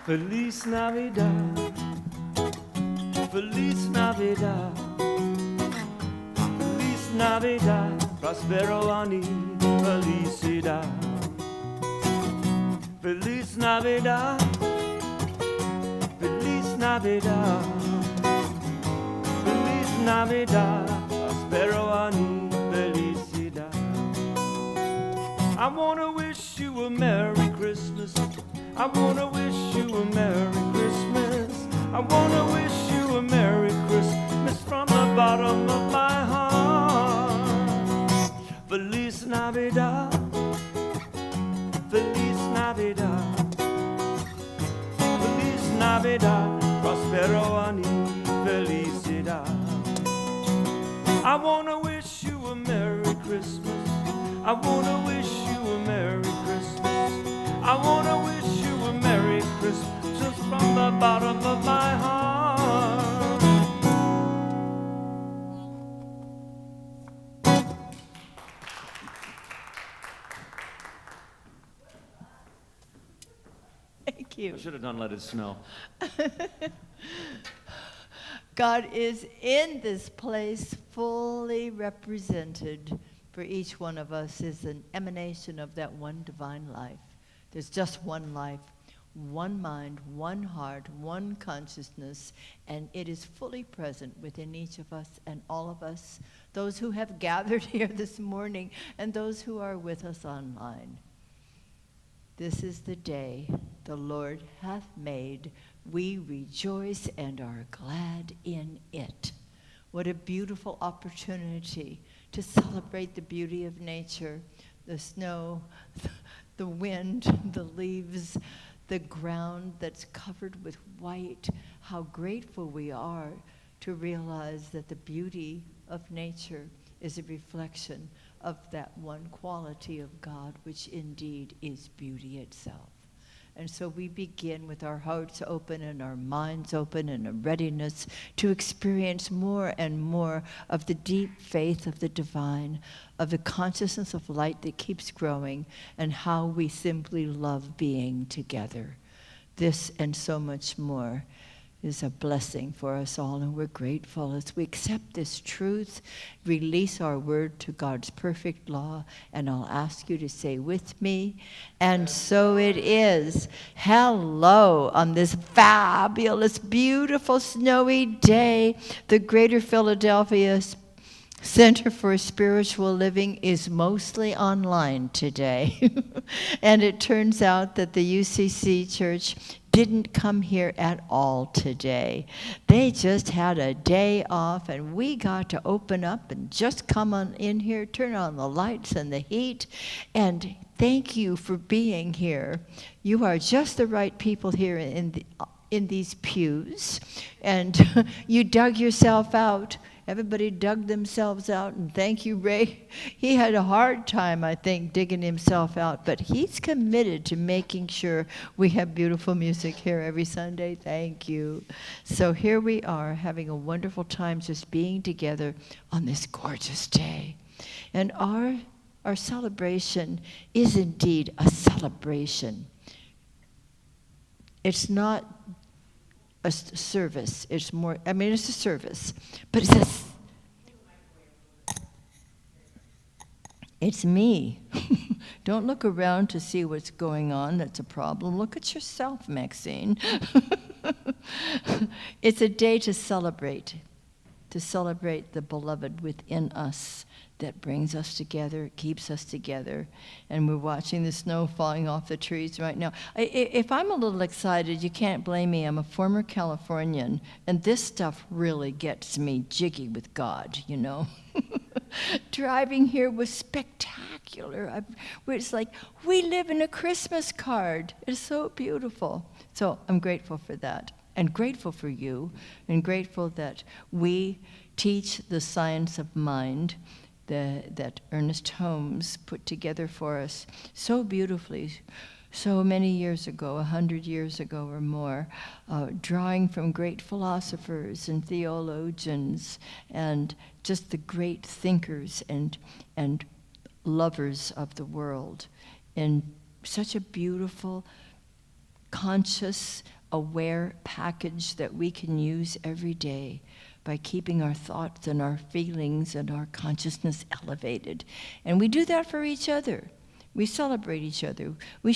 Feliz Navidad, Feliz Navidad, Feliz Navidad, Prospero Ani, Felicidad. Feliz Navidad, Feliz Navidad, Feliz Navidad, Prospero Ani, Felicidad. I wanna wish you a Merry Christmas. I wanna wish you a Merry Christmas. I wanna wish you a Merry Christmas from the bottom of my heart. Feliz Navidad, Feliz Navidad, Feliz Navidad, Prospero Ani, Felicidad. I wanna wish you a Merry Christmas. I wanna wish you a Merry Christmas. I wanna wish you a Merry Christmas just from the bottom of my heart. Thank you. I should have done Let It Snow. God is in this place, fully represented for each one of us is an emanation of that one divine life. There's just one life, one mind, one heart, one consciousness, and it is fully present within each of us and all of us, those who have gathered here this morning and those who are with us online. This is the day the Lord hath made. We rejoice and are glad in it. What a beautiful opportunity to celebrate the beauty of nature, the snow, the wind, the leaves, the ground that's covered with white. How grateful we are to realize that the beauty of nature is a reflection of that one quality of God, which indeed is beauty itself. And so we begin with our hearts open and our minds open and a readiness to experience more and more of the deep faith of the divine, of the consciousness of light that keeps growing, and how we simply love being together. This and so much more is a blessing for us all, and we're grateful as we accept this truth, release our word to God's perfect law, and I'll ask you to say with me, and so it is. Hello on this fabulous, beautiful, snowy day. The Greater Philadelphia Center for Spiritual Living is mostly online today. And it turns out that the UCC Church didn't come here at all today. They just had a day off, and we got to open up and just come on in here, turn on the lights and the heat, and thank you for being here. You are just the right people here in these pews, and you dug yourself out. Everybody dug themselves out, and thank you, Ray. He had a hard time, I think, digging himself out, but he's committed to making sure we have beautiful music here every Sunday. Thank you. So here we are, having a wonderful time just being together on this gorgeous day. And our celebration is indeed a celebration. It's not a service. It's more, I mean, it's a service, but it's me. Don't look around to see what's going on. That's a problem. Look at yourself, Maxine. It's a day to celebrate the beloved within us that brings us together, keeps us together. And we're watching the snow falling off the trees right now. If I'm a little excited, you can't blame me. I'm a former Californian, and this stuff really gets me jiggy with God, you know. Driving here was spectacular. It's like, we live in a Christmas card. It's so beautiful. So I'm grateful for that, and grateful for you, and grateful that we teach the science of mind that Ernest Holmes put together for us so beautifully, so many years ago, 100 years ago or more, drawing from great philosophers and theologians and just the great thinkers and lovers of the world in such a beautiful, conscious, aware package that we can use every day by keeping our thoughts and our feelings and our consciousness elevated. And we do that for each other. We celebrate each other. We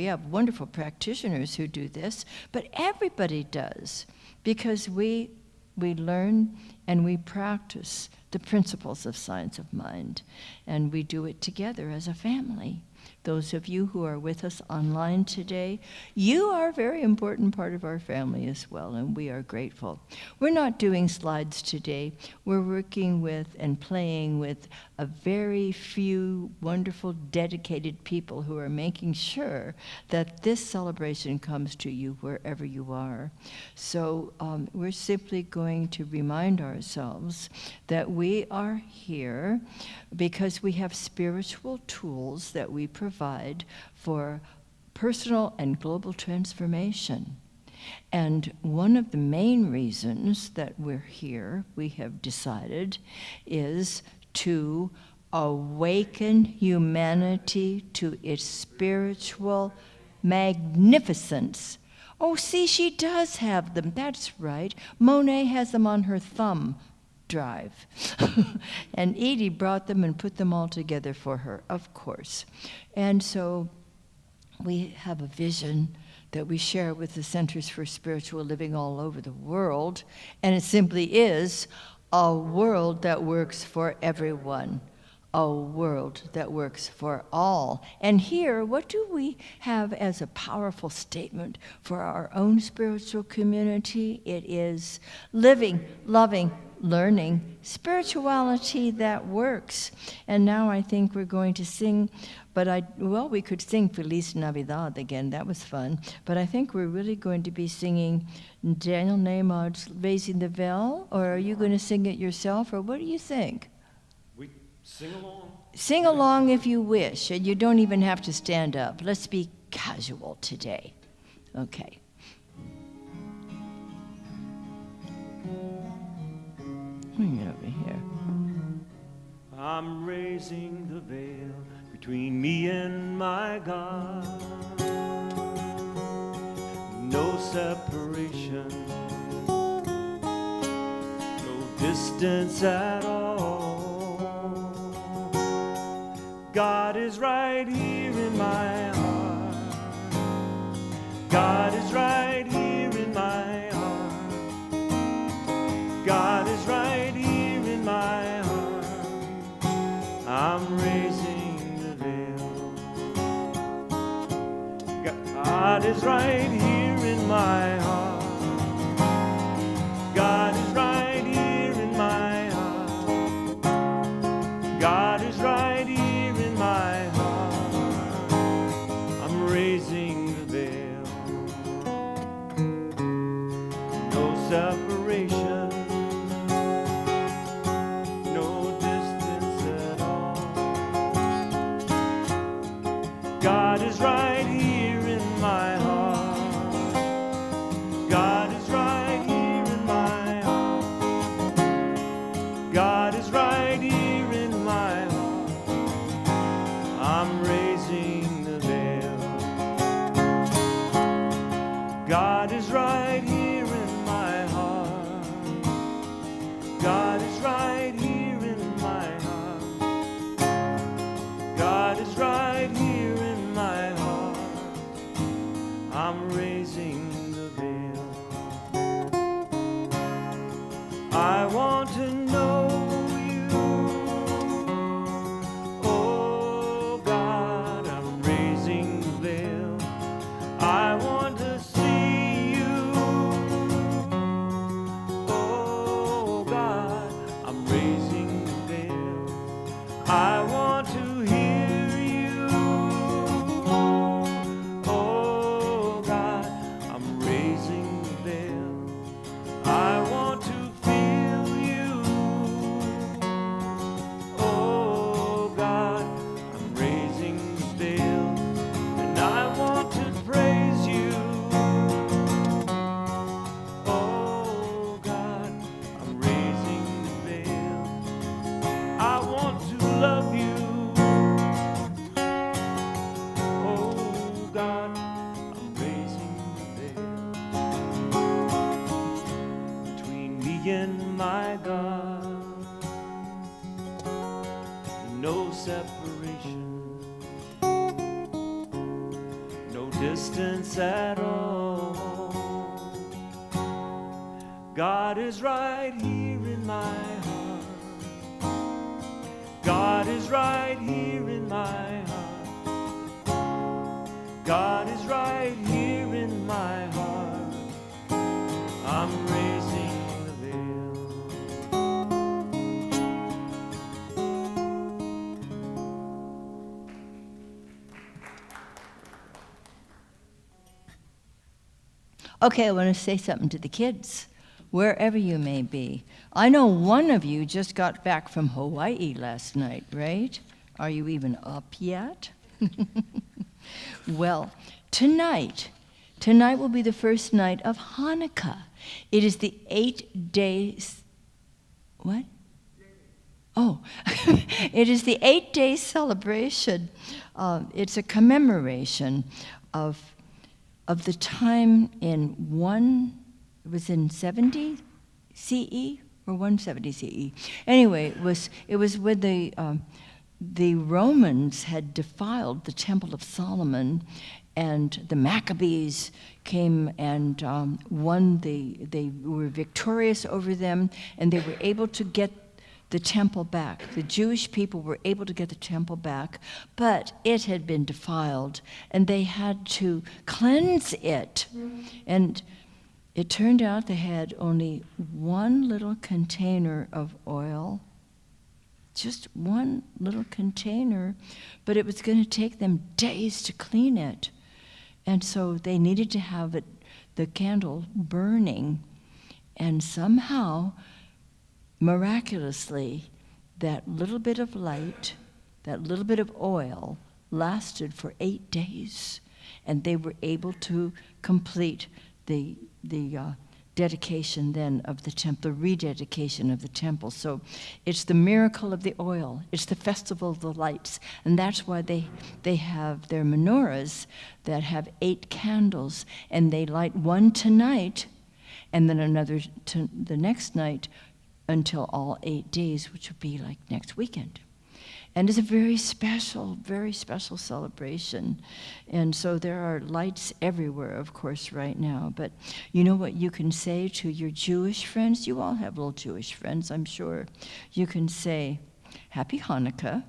have wonderful practitioners who do this, but everybody does, because we learn and we practice the principles of science of mind, and we do it together as a family. Those of you who are with us online today, you are a very important part of our family as well, and we are grateful. We're not doing slides today. We're working with and playing with a very few wonderful, dedicated people who are making sure that this celebration comes to you wherever you are. So we're simply going to remind ourselves that we are here because we have spiritual tools that we provide for personal and global transformation. And one of the main reasons that we're here, we have decided, is to awaken humanity to its spiritual magnificence. Oh, see, she does have them. That's right. Monet has them on her thumb drive. And Edie brought them and put them all together for her, of course. And so we have a vision that we share with the Centers for Spiritual Living all over the world, and it simply is a world that works for everyone, a world that works for all. And here, what do we have as a powerful statement for our own spiritual community? It is living, loving, learning, spirituality that works. And now I think we're going to sing, we could sing Feliz Navidad again, that was fun, but I think we're really going to be singing Daniel Neymar's Raising the Bell, or are you going to sing it yourself, or what do you think? We sing along. Sing along if you wish, and you don't even have to stand up. Let's be casual today. Okay. Let me get over here. I'm raising the veil between me and my God. No separation, no distance at all. God is right here in my heart. God is right here in my heart. God is right here in my heart. I'm raising the veil. God is right here in my heart. God is right here in my heart. God is right here in my heart. I'm raising the veil. No separation, no distance at all. God is right here in my heart. God is right here in my heart. God is right here in my heart. I'm raising the veil. God is right here in my heart. God is right here in my heart. God is right here in my heart. I'm raising the veil. I want to know you. Oh God, I'm raising the veil. I want to see you. Oh God, I'm raising the veil. I want to hear you. Oh God, I'm raising distance at all. God is right here in my heart. God is right here in my heart. God is right here in my heart. I'm raising the veil. Okay, I want to say something to the kids, wherever you may be. I know one of you just got back from Hawaii last night, right? Are you even up yet? Well, tonight will be the first night of Hanukkah. It is the 8 days, what? Oh, it is the 8-day celebration. It's a commemoration of the time it was in 70 CE or 170 CE. Anyway, it was when the Romans had defiled the Temple of Solomon, and the Maccabees came and they were victorious over them, and they were able to get the temple back. The Jewish people were able to get the temple back, but it had been defiled, and they had to cleanse it. And it turned out they had only one little container of oil, just one little container, but it was going to take them days to clean it. And so they needed to have the candle burning, and somehow, miraculously, that little bit of light, that little bit of oil lasted for 8 days, and they were able to complete the dedication then of the temple, the rededication of the temple. So it's the miracle of the oil. It's the festival of the lights, and that's why they have their menorahs that have 8 candles, and they light one tonight, and then another the next night, until all 8 days, which would be like next weekend. And it's a very special celebration. And so there are lights everywhere, of course, right now. But you know what you can say to your Jewish friends? You all have little Jewish friends, I'm sure. You can say, Happy Hanukkah,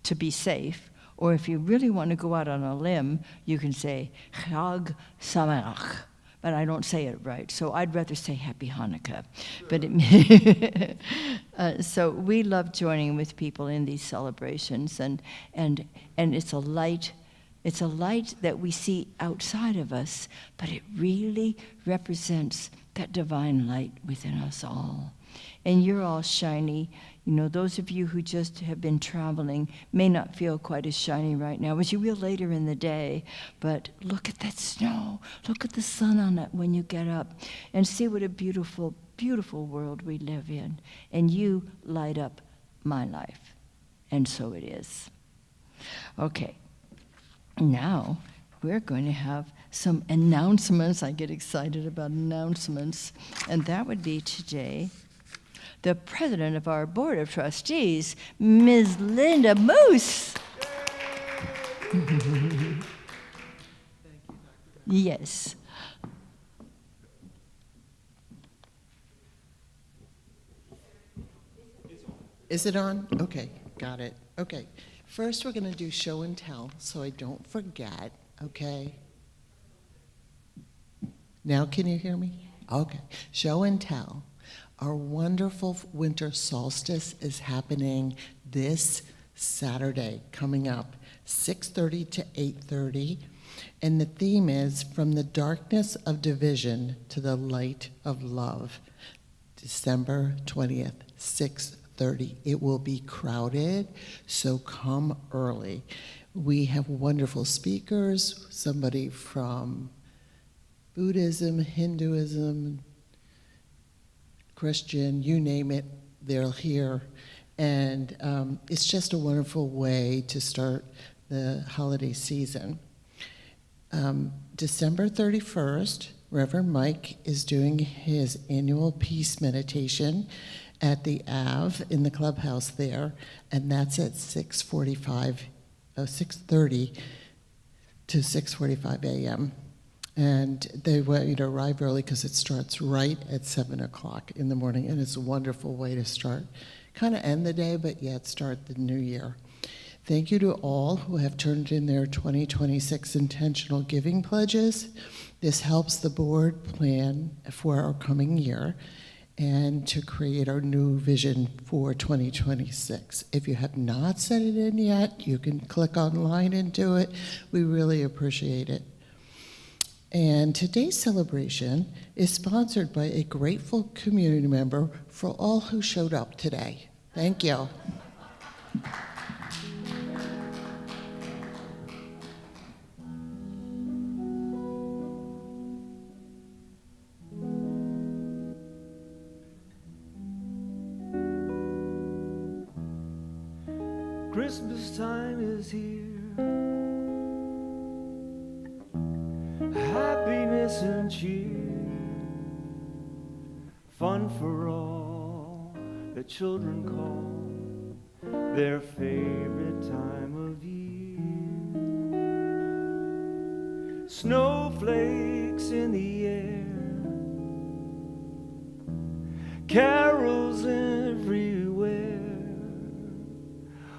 to be safe. Or if you really want to go out on a limb, you can say, Chag Sameach. But I don't say it right, so I'd rather say Happy Hanukkah. But so we love joining with people in these celebrations, and it's a light. It's a light that we see outside of us, but it really represents that divine light within us all. And you're all shiny. You know, those of you who just have been traveling may not feel quite as shiny right now as you will later in the day, but look at that snow. Look at the sun on it when you get up, and see what a beautiful, beautiful world we live in. And you light up my life, and so it is. Okay, now we're going to have some announcements. I get excited about announcements, and that would be today. The president of our board of trustees, Ms. Linda Moose. Yes. Is it on? Okay, got it. Okay. First, we're going to do show and tell, so I don't forget, okay? Now, can you hear me? Okay. Show and tell. Our wonderful winter solstice is happening this Saturday, coming up, 6:30 to 8:30. And the theme is From the Darkness of Division to the Light of Love, December 20th, 6:30. It will be crowded, so come early. We have wonderful speakers, somebody from Buddhism, Hinduism, Christian, you name it, they're here. And it's just a wonderful way to start the holiday season. December 31st, Reverend Mike is doing his annual peace meditation at the Ave in the clubhouse there, and that's at 6:30 to 6:45 a.m. And they want you to arrive early because it starts right at 7 o'clock in the morning, and it's a wonderful way to start, kind of end the day, but yet start the new year. Thank you to all who have turned in their 2026 intentional giving pledges. This helps the board plan for our coming year and to create our new vision for 2026. If you have not sent it in yet, you can click online and do it. We really appreciate it. And today's celebration is sponsored by a grateful community member for all who showed up today. Thank you. Christmas time is here. Happiness and cheer, fun for all the children call their favorite time of year. Snowflakes in the air, carols everywhere,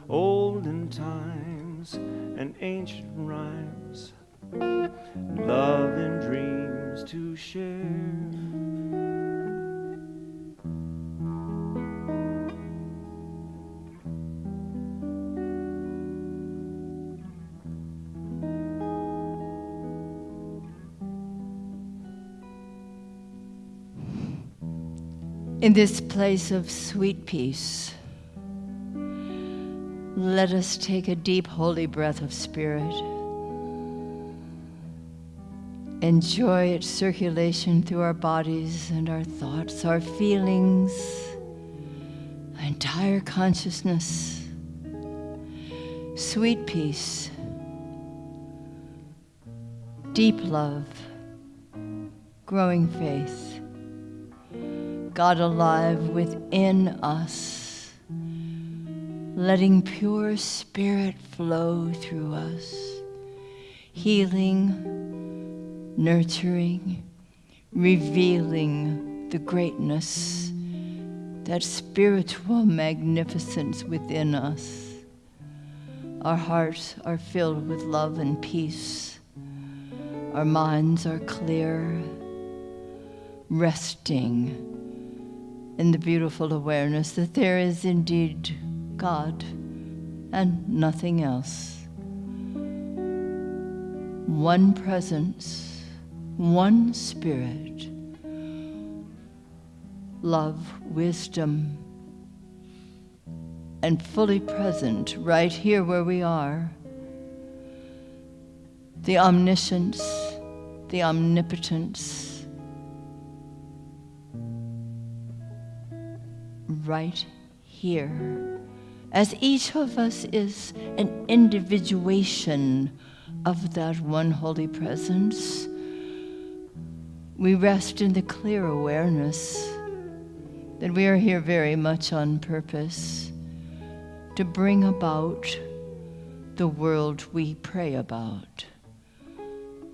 olden times and ancient rhymes, love and dreams to share. In this place of sweet peace, let us take a deep, holy breath of spirit. Enjoy its circulation through our bodies and our thoughts, our feelings, our entire consciousness. Sweet peace, deep love, growing faith, God alive within us, letting pure spirit flow through us, healing, nurturing, revealing the greatness, that spiritual magnificence within us. Our hearts are filled with love and peace. Our minds are clear, resting in the beautiful awareness that there is indeed God and nothing else. One presence, one spirit, love, wisdom, and fully present right here where we are. The omniscience, the omnipotence, right here, as each of us is an individuation of that one holy presence. We rest in the clear awareness that we are here very much on purpose to bring about the world we pray about,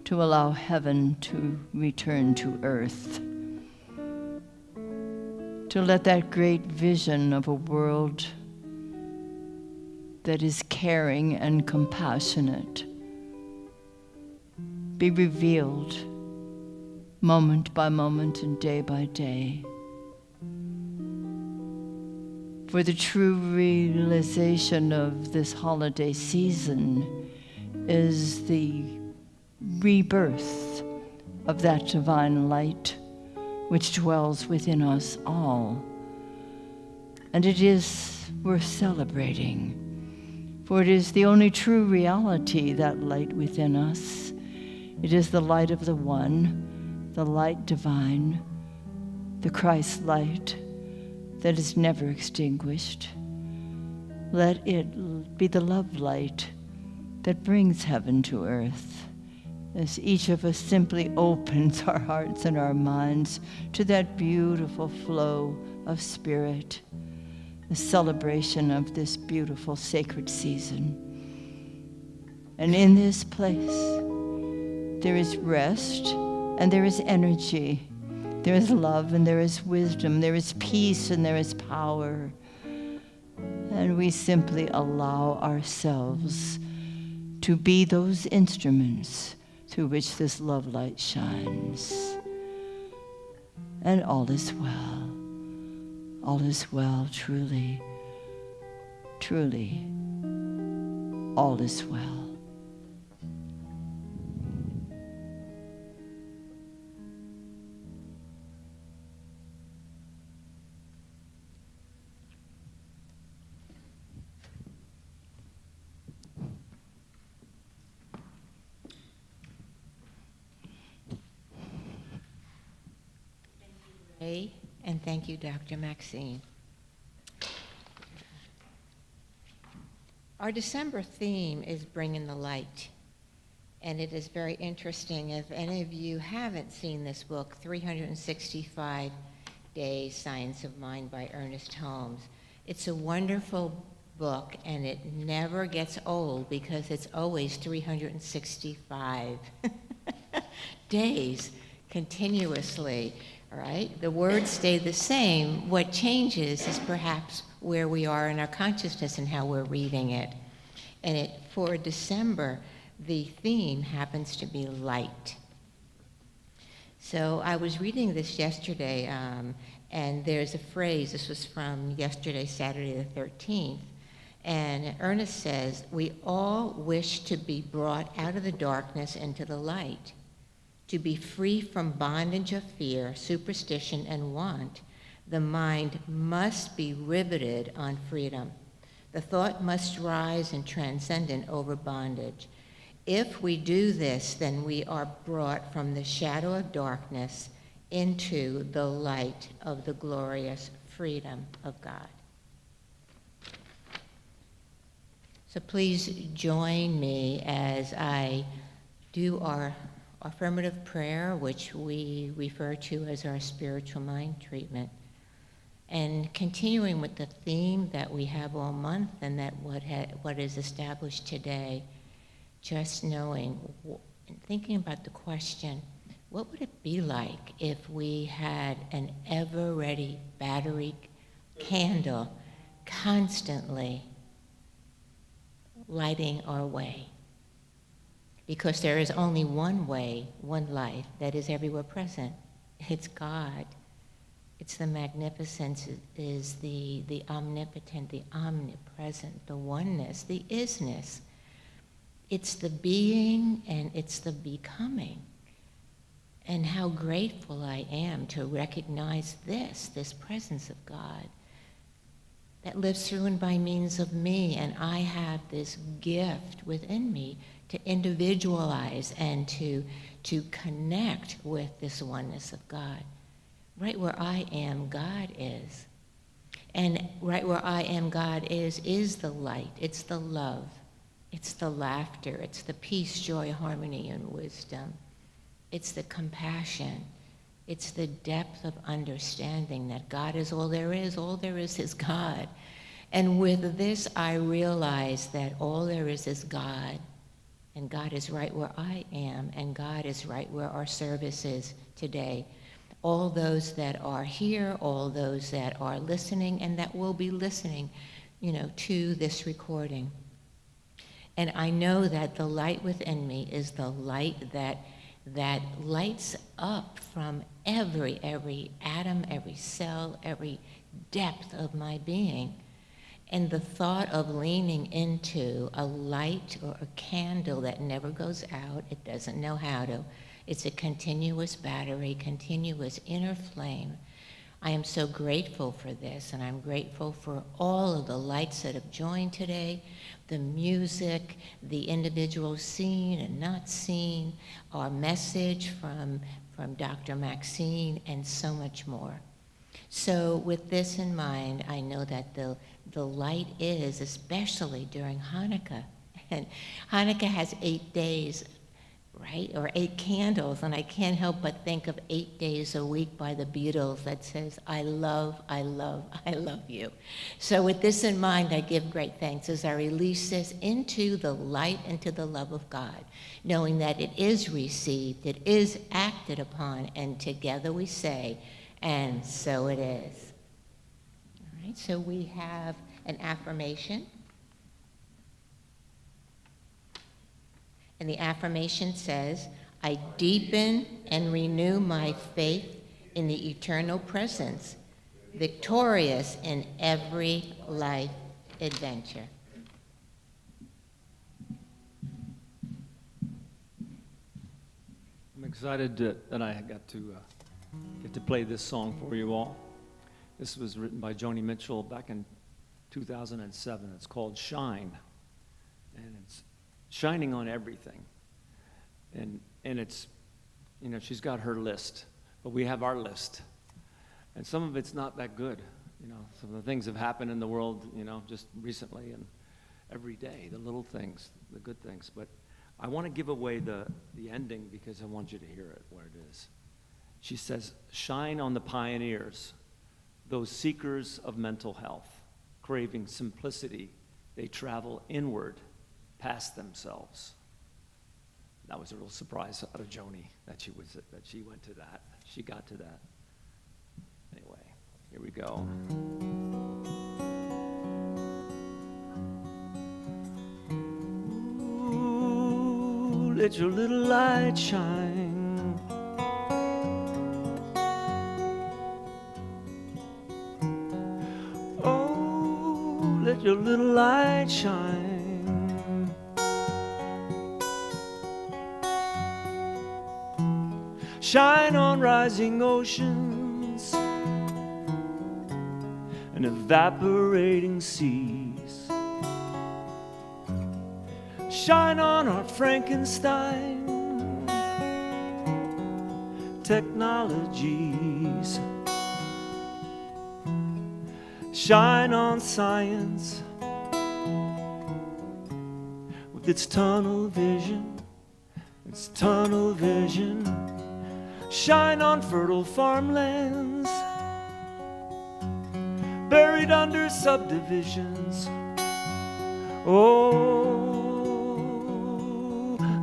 to allow heaven to return to earth, to let that great vision of a world that is caring and compassionate be revealed moment by moment and day by day. For the true realization of this holiday season is the rebirth of that divine light which dwells within us all. And it is worth celebrating, for it is the only true reality, that light within us. It is the light of the One, the light divine, the Christ light that is never extinguished. Let it be the love light that brings heaven to earth, as each of us simply opens our hearts and our minds to that beautiful flow of spirit, the celebration of this beautiful sacred season. And in this place, there is rest and there is energy. There is love and there is wisdom. There is peace and there is power. And we simply allow ourselves to be those instruments through which this love light shines. And all is well. All is well, truly, truly, all is well. Kaye, and thank you, Dr. Maxine. Our December theme is Bringing the Light, and it is very interesting. If any of you haven't seen this book, 365 Days, Science of Mind by Ernest Holmes, it's a wonderful book, and it never gets old because it's always 365 days continuously. All right? The words stay the same. What changes is perhaps where we are in our consciousness and how we're reading it. And for December, the theme happens to be light. So I was reading this yesterday, and there's a phrase, this was from yesterday, Saturday the 13th, and Ernest says, "We all wish to be brought out of the darkness into the light. To be free from bondage of fear, superstition, and want, the mind must be riveted on freedom. The thought must rise and transcendent over bondage. If we do this, then we are brought from the shadow of darkness into the light of the glorious freedom of God." So please join me as I do our affirmative prayer, which we refer to as our spiritual mind treatment, and continuing with the theme that we have all month and that what is established today, just knowing and thinking about the question, what would it be like if we had an ever-ready battery candle constantly lighting our way? Because there is only one way, one light that is everywhere present. It's God. It's the magnificence, is the omnipotent, the omnipresent, the oneness, the isness. It's the being and it's the becoming. And how grateful I am to recognize this presence of God that lives through and by means of me, and I have this gift within me to individualize and to connect with this oneness of God. Right where I am, God is. And right where I am, God is the light, it's the love, it's the laughter, it's the peace, joy, harmony, and wisdom. It's the compassion. It's the depth of understanding that God is all there is God. And with this, I realize that all there is God, and God is right where I am, and God is right where our service is today. All those that are here, all those that are listening, and that will be listening, to this recording. And I know that the light within me is the light that lights up from every atom, every cell, every depth of my being. And the thought of leaning into a light or a candle that never goes out, it doesn't know how to. It's a continuous battery, continuous inner flame. I am so grateful for this, and I'm grateful for all of the lights that have joined today, the music, the individuals seen and not seen, our message from Dr. Maxine, and so much more. So with this in mind, I know that the light is, especially during Hanukkah, and Hanukkah has 8 days right? Or 8 candles, and I can't help but think of 8 Days a Week by the Beatles that says, I love, I love, I love you. So with this in mind, I give great thanks as I release this into the light and to the love of God, knowing that it is received, it is acted upon, and together we say, and so it is. All right, so we have an affirmation. And the affirmation says, I deepen and renew my faith in the eternal presence, victorious in every life adventure. I'm excited that I get to play this song for you all. This was written by Joni Mitchell back in 2007. It's called Shine, and it's shining on everything. And it's, you know, she's got her list, but we have our list. And some of it's not that good. You know, some of the things have happened in the world, you know, just recently and every day, the little things, the good things. But I want to give away the ending because I want you to hear it where it is. She says, shine on the pioneers, those seekers of mental health, craving simplicity, they travel inward past themselves. That was a real surprise out of Joni that she went to that. She got to that. Anyway, here we go. Ooh, let your little light shine. Oh, let your little light shine. Shine on rising oceans and evaporating seas. Shine on our Frankenstein technologies. Shine on science with its tunnel vision, its tunnel vision. Shine on fertile farmlands buried under subdivisions. Oh,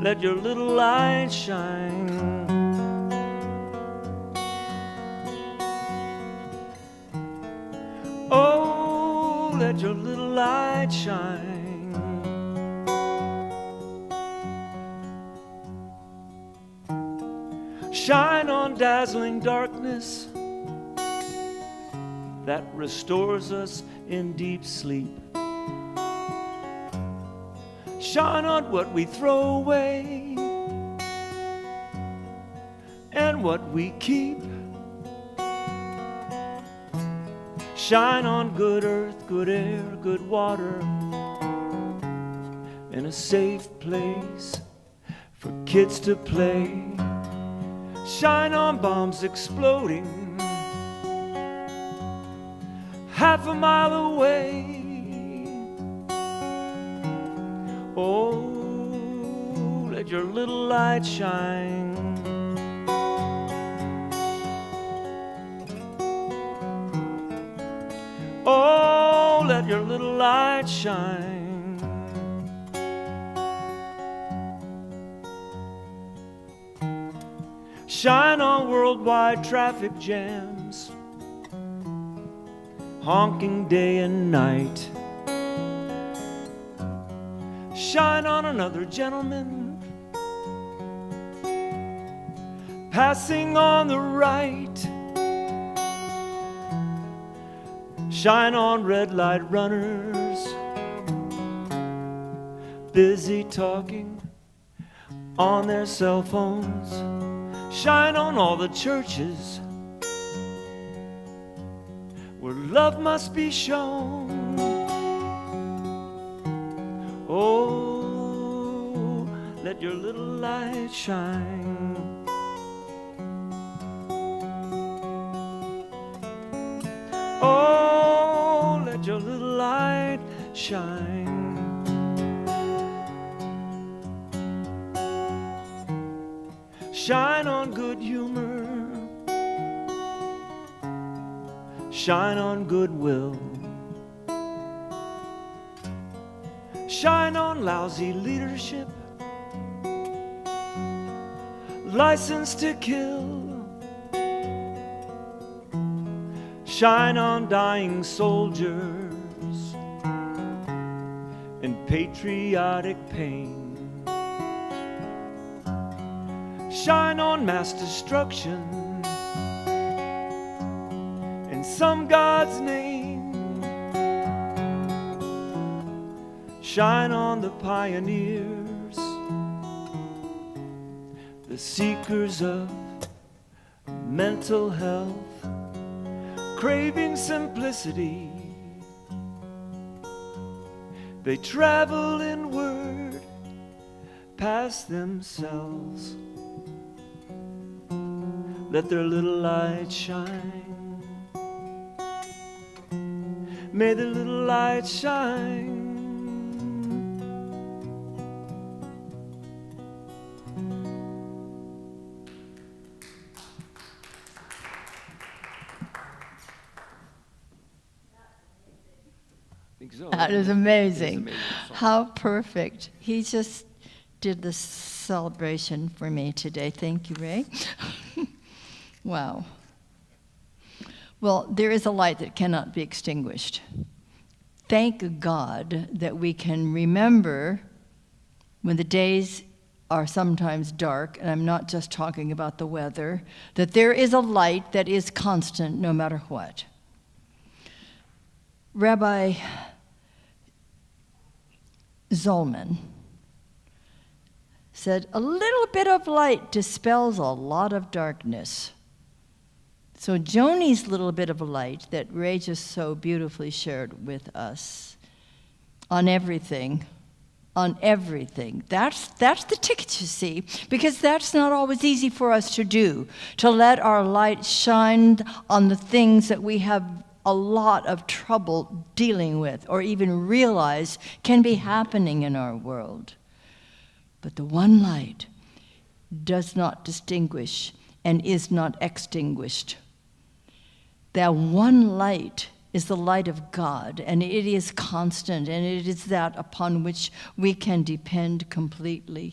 let your little light shine. Oh, let your little light shine. Shine on dazzling darkness that restores us in deep sleep. Shine on what we throw away and what we keep. Shine on good earth, good air, good water, in a safe place for kids to play. Shine on bombs exploding half a mile away. Oh, let your little light shine. Oh, let your little light shine. Shine on worldwide traffic jams, honking day and night. Shine on another gentleman passing on the right. Shine on red light runners busy talking on their cell phones. Shine on all the churches where love must be shown. Oh, let your little light shine. Oh, let your little light shine. Shine on good humor. Shine on goodwill. Shine on lousy leadership. License to kill. Shine on dying soldiers in patriotic pain. Shine on mass destruction in some God's name. Shine on the pioneers, the seekers of mental health, craving simplicity. They travel inward past themselves. Let their little light shine. May their little light shine. So. That is amazing. Amazing How perfect. He just did this celebration for me today. Thank you, Ray. Wow. Well, there is a light that cannot be extinguished. Thank God that we can remember when the days are sometimes dark, and I'm not just talking about the weather, that there is a light that is constant no matter what. Rabbi Zolman said, a little bit of light dispels a lot of darkness. So Joni's little bit of light that Ray just so beautifully shared with us on everything, that's the ticket, you see, because that's not always easy for us to do, to let our light shine on the things that we have a lot of trouble dealing with or even realize can be happening in our world. But the one light does not distinguish and is not extinguished. That one light is the light of God, and it is constant, and it is that upon which we can depend completely.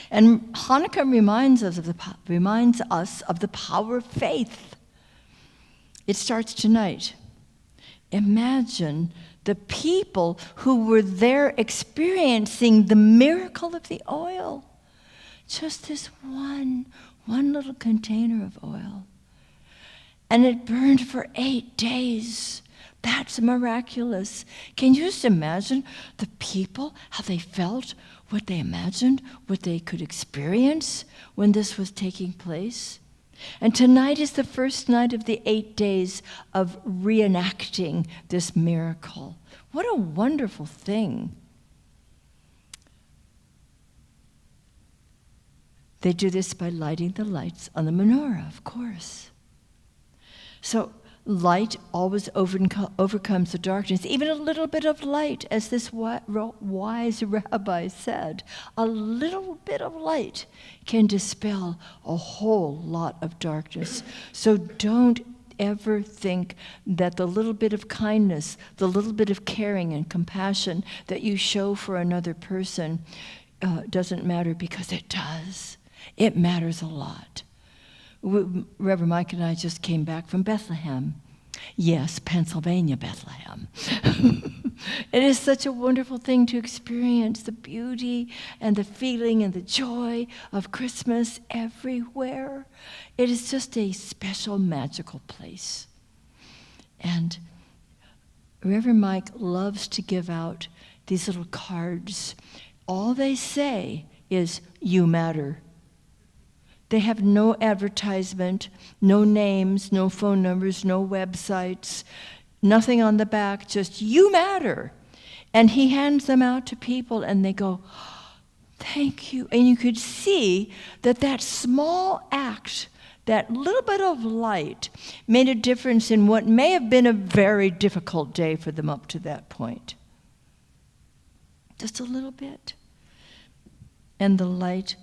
And Hanukkah reminds us of the power of faith. It starts tonight. Imagine the people who were there experiencing the miracle of the oil. Just this one little container of oil. And it burned for 8 days. That's miraculous. Can you just imagine the people, how they felt, what they imagined, what they could experience when this was taking place? And tonight is the first night of the 8 days of reenacting this miracle. What a wonderful thing. They do this by lighting the lights on the menorah, of course. So light always overcomes the darkness. Even a little bit of light, as this wise rabbi said, a little bit of light can dispel a whole lot of darkness. So don't ever think that the little bit of kindness, the little bit of caring and compassion that you show for another person doesn't matter, because it does. It matters a lot. Reverend Mike and I just came back from Bethlehem. Yes, Pennsylvania, Bethlehem. It is such a wonderful thing to experience the beauty and the feeling and the joy of Christmas everywhere. It is just a special, magical place. And Reverend Mike loves to give out these little cards. All they say is, "You matter." They have no advertisement, no names, no phone numbers, no websites, nothing on the back, just "You matter." And he hands them out to people and they go, "Thank you." And you could see that that small act, that little bit of light, made a difference in what may have been a very difficult day for them up to that point. Just a little bit. And the light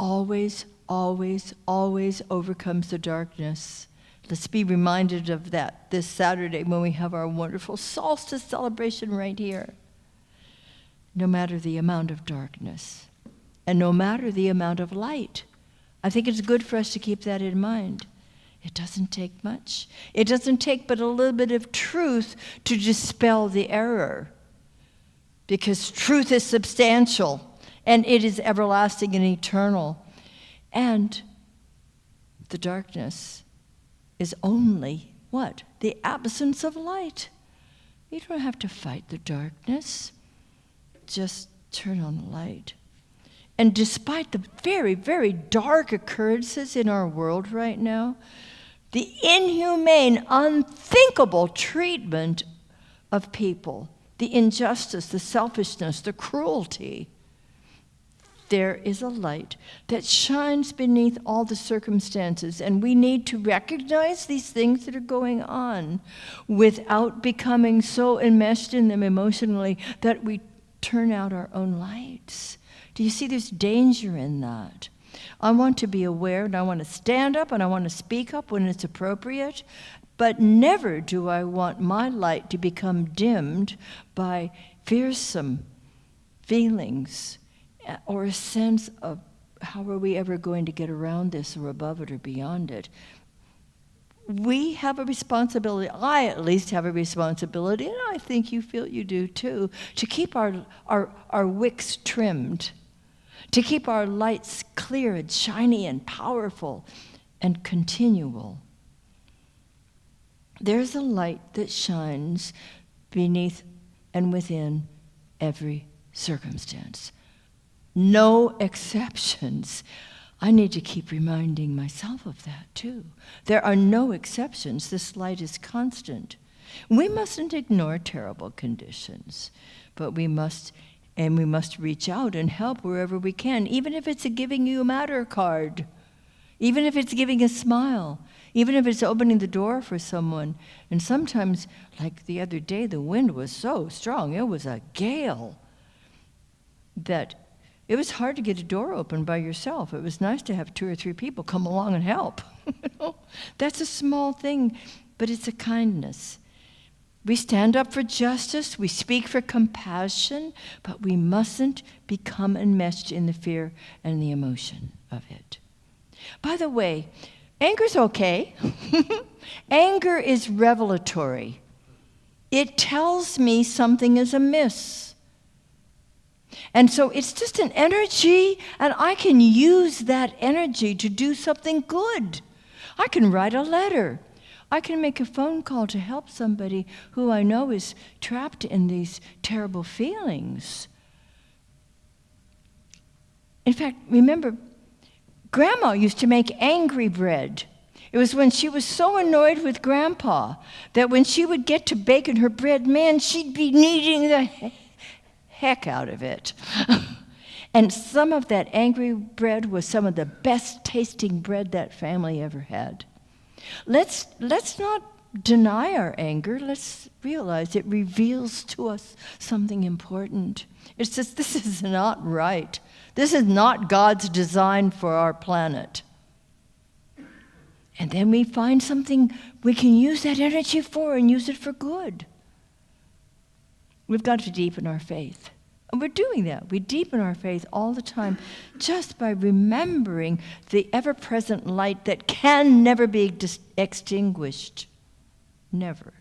always, always, always overcomes the darkness. Let's be reminded of that this Saturday when we have our wonderful solstice celebration right here. No matter the amount of darkness, and no matter the amount of light. I think it's good for us to keep that in mind. It doesn't take much. It doesn't take but a little bit of truth to dispel the error, because truth is substantial, and it is everlasting and eternal. And the darkness is only, what? The absence of light. You don't have to fight the darkness. Just turn on the light. And despite the very, very dark occurrences in our world right now, the inhumane, unthinkable treatment of people, the injustice, the selfishness, the cruelty, there is a light that shines beneath all the circumstances, and we need to recognize these things that are going on without becoming so enmeshed in them emotionally that we turn out our own lights. Do you see there's danger in that? I want to be aware, and I want to stand up, and I want to speak up when it's appropriate, but never do I want my light to become dimmed by fearsome feelings or a sense of how are we ever going to get around this or above it or beyond it. We have a responsibility, I at least have a responsibility, and I think you feel you do too, to keep our wicks trimmed, to keep our lights clear and shiny and powerful and continual. There's a light that shines beneath and within every circumstance. No exceptions. I need to keep reminding myself of that too. There are no exceptions. This light is constant. We mustn't ignore terrible conditions, but we must reach out and help wherever we can, even if it's giving you a matter card, even if it's giving a smile, even if it's opening the door for someone. And sometimes, like the other day, the wind was so strong, it was a gale, that it was hard to get a door open by yourself. It was nice to have 2 or 3 people come along and help. That's a small thing, but it's a kindness. We stand up for justice, we speak for compassion, but we mustn't become enmeshed in the fear and the emotion of it. By the way, anger's okay. Anger is revelatory. It tells me something is amiss. And so it's just an energy, and I can use that energy to do something good. I can write a letter. I can make a phone call to help somebody who I know is trapped in these terrible feelings. In fact, remember, Grandma used to make angry bread. It was when she was so annoyed with Grandpa that when she would get to baking her bread, man, she'd be kneading the heck out of it. And some of that angry bread was some of the best tasting bread that family ever had. Let's not deny our anger. Let's realize it reveals to us something important. It's just, this is not right. This is not God's design for our planet. And then we find something we can use that energy for and use it for good. We've got to deepen our faith. And we're doing that. We deepen our faith all the time just by remembering the ever-present light that can never be extinguished. Never.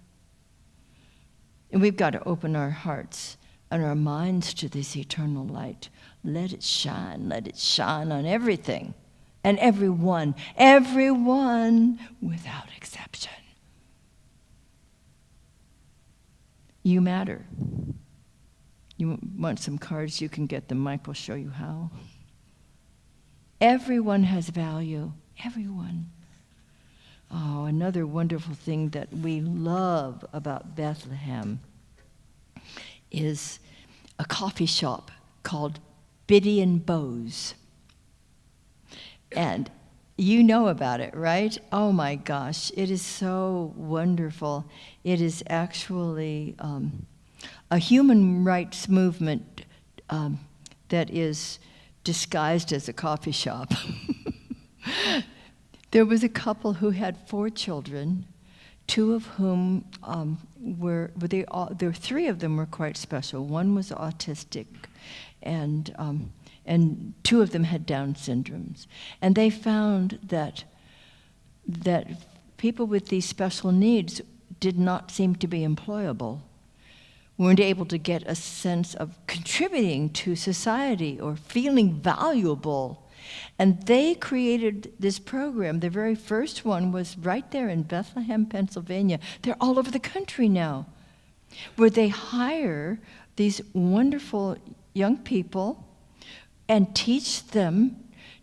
And we've got to open our hearts and our minds to this eternal light. Let it shine on everything and everyone without exception. You matter. You want some cards, you can get them. Mike will show you how. Everyone has value. Everyone. Oh, another wonderful thing that we love about Bethlehem is a coffee shop called Biddy and Bowes. And you know about it, right? Oh my gosh, it is so wonderful. It is actually a human rights movement that is disguised as a coffee shop. There was a couple who had 4 children, 2 of whom three of them were quite special. One was autistic, and 2 of them had Down syndromes. And they found that people with these special needs did not seem to be employable, weren't able to get a sense of contributing to society or feeling valuable. And they created this program. The very first one was right there in Bethlehem, Pennsylvania. They're all over the country now, where they hire these wonderful young people and teach them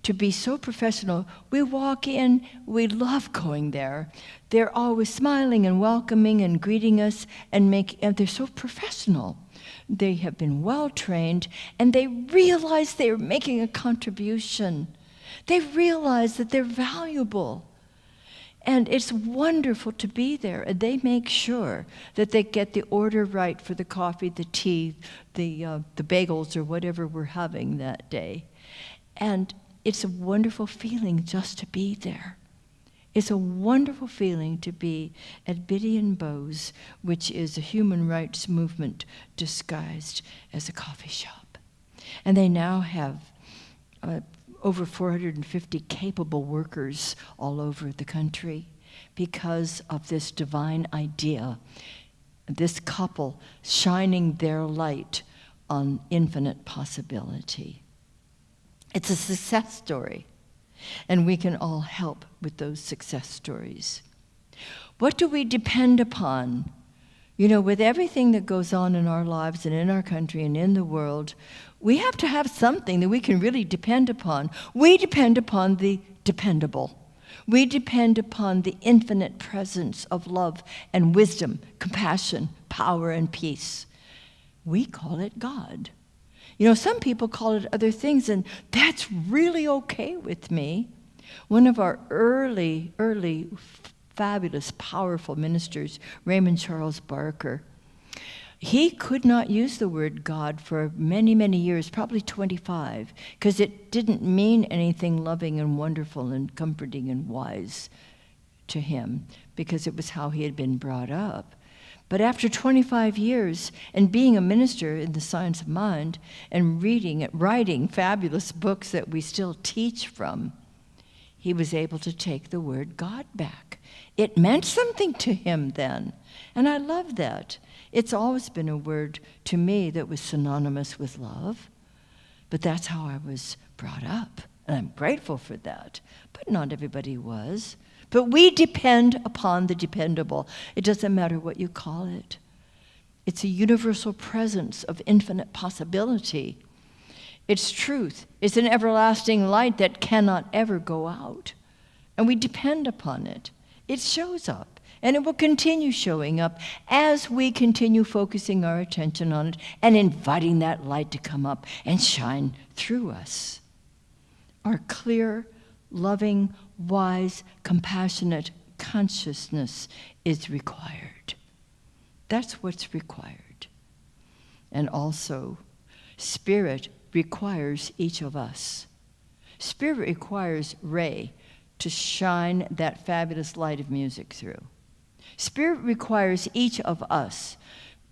to be so professional. We walk in, we love going there. They're always smiling and welcoming and greeting us, and they're so professional. They have been well trained, and they realize they're making a contribution. They realize that they're valuable. And it's wonderful to be there. And they make sure that they get the order right for the coffee, the tea, the bagels, or whatever we're having that day. And it's a wonderful feeling just to be there. It's a wonderful feeling to be at Biddy and Beau's, which is a human rights movement disguised as a coffee shop. And they now have over 450 capable workers all over the country because of this divine idea, this couple shining their light on infinite possibility. It's a success story, and we can all help with those success stories. What do we depend upon? You know, with everything that goes on in our lives and in our country and in the world, we have to have something that we can really depend upon. We depend upon the dependable. We depend upon the infinite presence of love and wisdom, compassion, power, and peace. We call it God. You know, some people call it other things, and that's really okay with me. One of our early, fabulous, powerful ministers, Raymond Charles Barker, he could not use the word God for many, many years, probably 25, because it didn't mean anything loving and wonderful and comforting and wise to him, because it was how he had been brought up. But after 25 years and being a minister in the science of mind and writing fabulous books that we still teach from, he was able to take the word God back. It meant something to him then, and I love that. It's always been a word to me that was synonymous with love, but that's how I was brought up, and I'm grateful for that. But not everybody was. But we depend upon the dependable. It doesn't matter what you call it. It's a universal presence of infinite possibility. It's truth. It's an everlasting light that cannot ever go out. And we depend upon it. It shows up, and it will continue showing up as we continue focusing our attention on it and inviting that light to come up and shine through us. Our clear, loving, wise, compassionate consciousness is required. That's what's required. And also, Spirit requires each of us. Spirit requires Ray to shine that fabulous light of music through. Spirit requires each of us.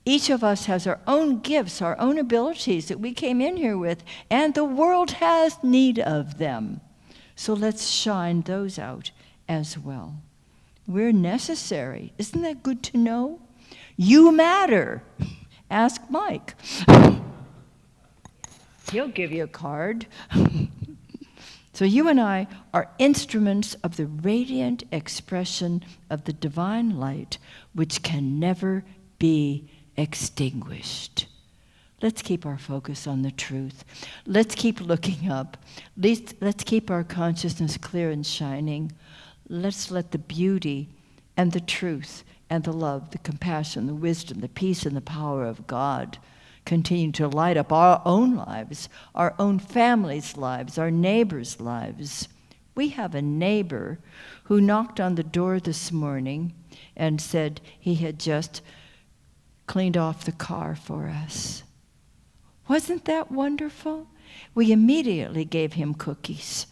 Each of us has our own gifts, our own abilities that we came in here with, and the world has need of them. So let's shine those out as well. We're necessary. Isn't that good to know? You matter. Ask Mike. He'll give you a card. So you and I are instruments of the radiant expression of the divine light, which can never be extinguished. Let's keep our focus on the truth. Let's keep looking up. Let's keep our consciousness clear and shining. Let's let the beauty and the truth and the love, the compassion, the wisdom, the peace, and the power of God continue to light up our own lives, our own families' lives, our neighbors' lives. We have a neighbor who knocked on the door this morning and said he had just cleaned off the car for us. Wasn't that wonderful? we immediately gave him cookies.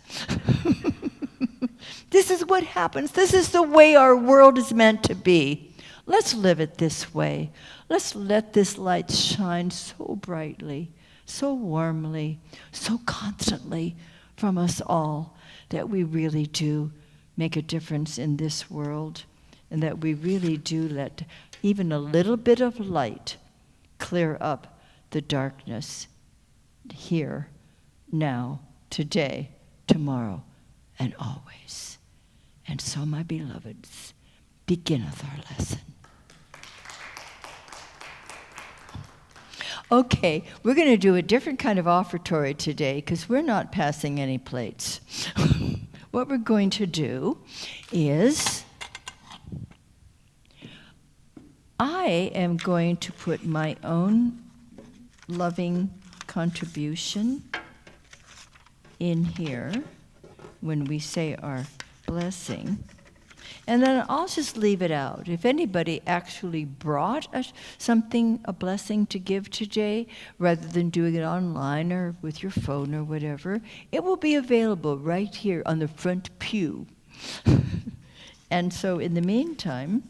This is what happens. This is the way our world is meant to be. Let's live it this way. Let's let this light shine so brightly, so warmly, so constantly from us all that we really do make a difference in this world, and that we really do let even a little bit of light clear up the darkness here, now, today, tomorrow, and always. And so, my beloveds, beginneth our lesson. Okay, we're going to do a different kind of offertory today because we're not passing any plates. What we're going to do is I am going to put my own loving contribution in here when we say our blessing. And then I'll just leave it out. If anybody actually brought a blessing to give today, rather than doing it online or with your phone or whatever, it will be available right here on the front pew. And so in the meantime,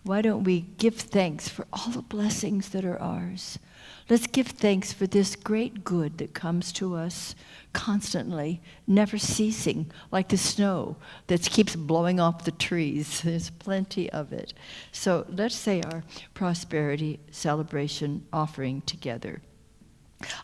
why don't we give thanks for all the blessings that are ours? Let's give thanks for this great good that comes to us constantly, never ceasing, like the snow that keeps blowing off the trees. There's plenty of it. So let's say our prosperity celebration offering together.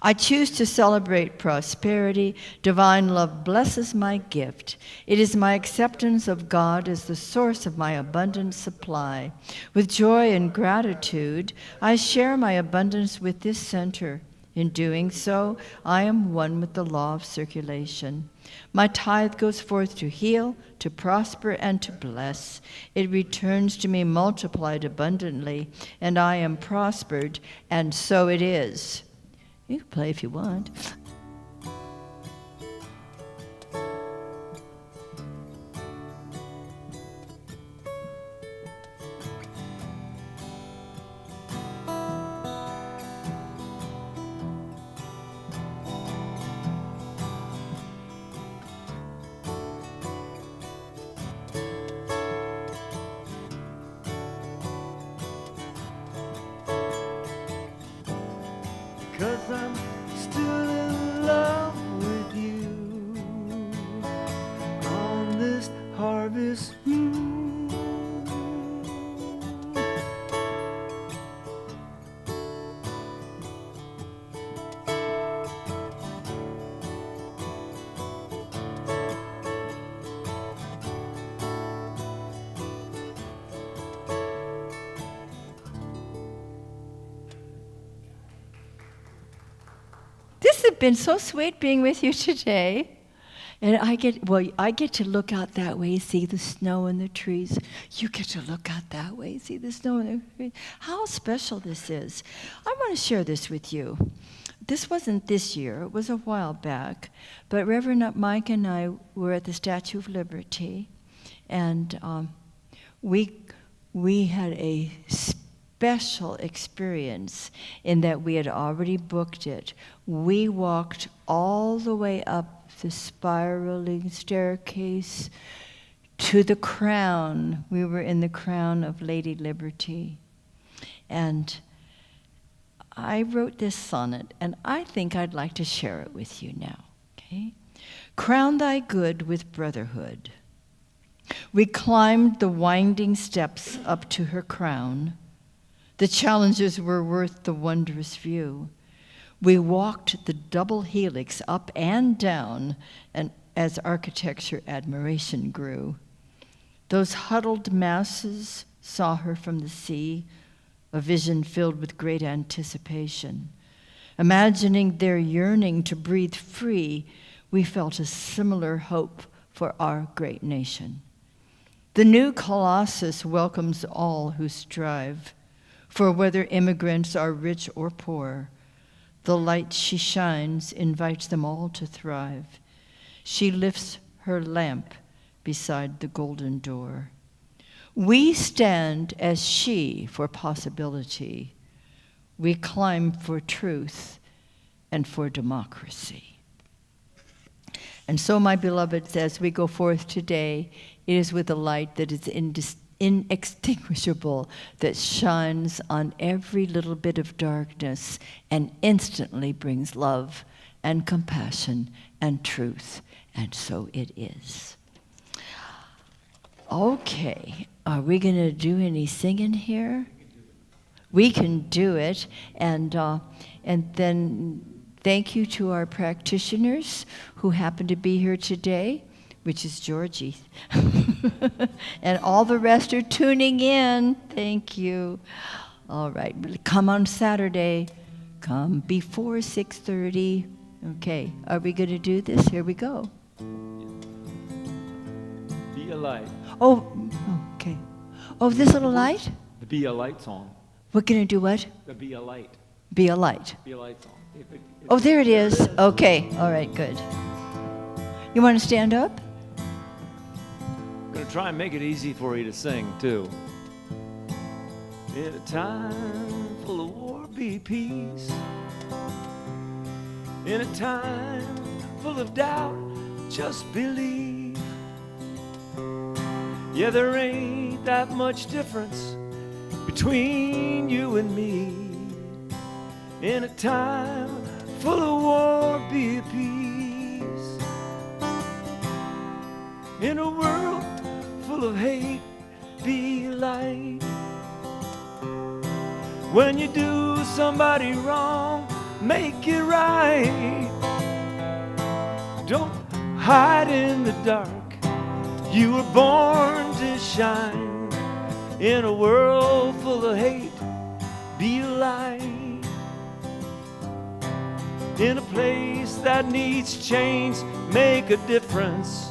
I choose to celebrate prosperity. Divine love blesses my gift. It is my acceptance of God as the source of my abundant supply. With joy and gratitude, I share my abundance with this center. In doing so, I am one with the law of circulation. My tithe goes forth to heal, to prosper, and to bless. It returns to me multiplied abundantly, and I am prospered, and so it is. You can play if you want. Cause I'm still in love with you on this harvest moon. This has been so sweet being with you today. And I get to look out that way, see the snow and the trees. You get to look out that way, see the snow and the trees. How special this is. I want to share this with you. This wasn't this year, it was a while back, but Reverend Mike and I were at the Statue of Liberty, and we had a special experience in that we had already booked it. We walked all the way up the spiraling staircase to the crown. We were in the crown of Lady Liberty. And I wrote this sonnet, and I think I'd like to share it with you now. Okay? Crown thy good with brotherhood. We climbed the winding steps up to her crown. The challenges were worth the wondrous view. We walked the double helix up and down, and as architecture admiration grew. Those huddled masses saw her from the sea, a vision filled with great anticipation. Imagining their yearning to breathe free, we felt a similar hope for our great nation. The new Colossus welcomes all who strive, for whether immigrants are rich or poor, the light she shines invites them all to thrive. She lifts her lamp beside the golden door. We stand as she for possibility. We climb for truth and for democracy. And so, my beloveds, as we go forth today, it is with a light that is inextinguishable, that shines on every little bit of darkness and instantly brings love and compassion and truth. And so it is. Okay, are we going to do any singing here? We can do it. And then thank you to our practitioners who happen to be here today, which is Georgie. And all the rest are tuning in. Thank you. All right, come on Saturday. Come before 6:30. Okay, are we going to do this? Here we go. Be a light. Oh, okay. Oh, this little light? The Be a Light song. We're going to do what? The Be a Light. Be a light. Be a Light song. Oh, there it is. Okay, all right, good. You want to stand up? I'm going to try and make it easy for you to sing, too. In a time full of war, be peace. In a time full of doubt, just believe. Yeah, there ain't that much difference between you and me. In a time full of war, be at peace. In a world full of hate, be light. When you do somebody wrong, make it right. Don't hide in the dark. You were born to shine. In a world full of hate, be a light. In a place that needs change, make a difference.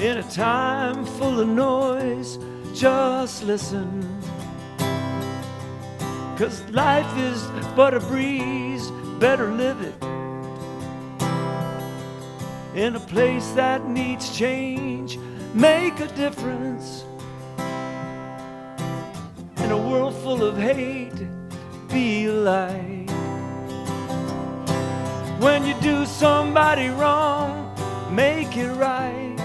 In a time full of noise, just listen. 'Cause life is but a breeze, better live it. In a place that needs change, make a difference. In a world full of hate, be a light. When you do somebody wrong, make it right.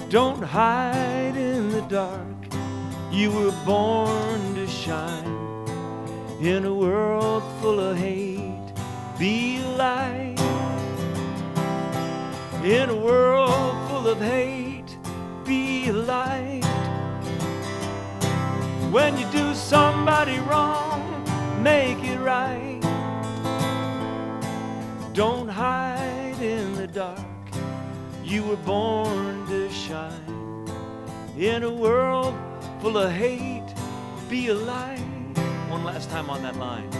Don't hide in the dark. You were born to shine. In a world full of hate, be a light. In a world full of hate, be a light. When you do somebody wrong, make it right. Don't hide in the dark. You were born to shine. In a world full of hate, be a light. One last time on that line.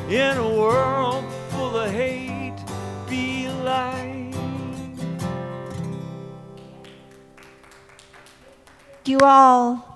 In a world full of hate, be a light. You all.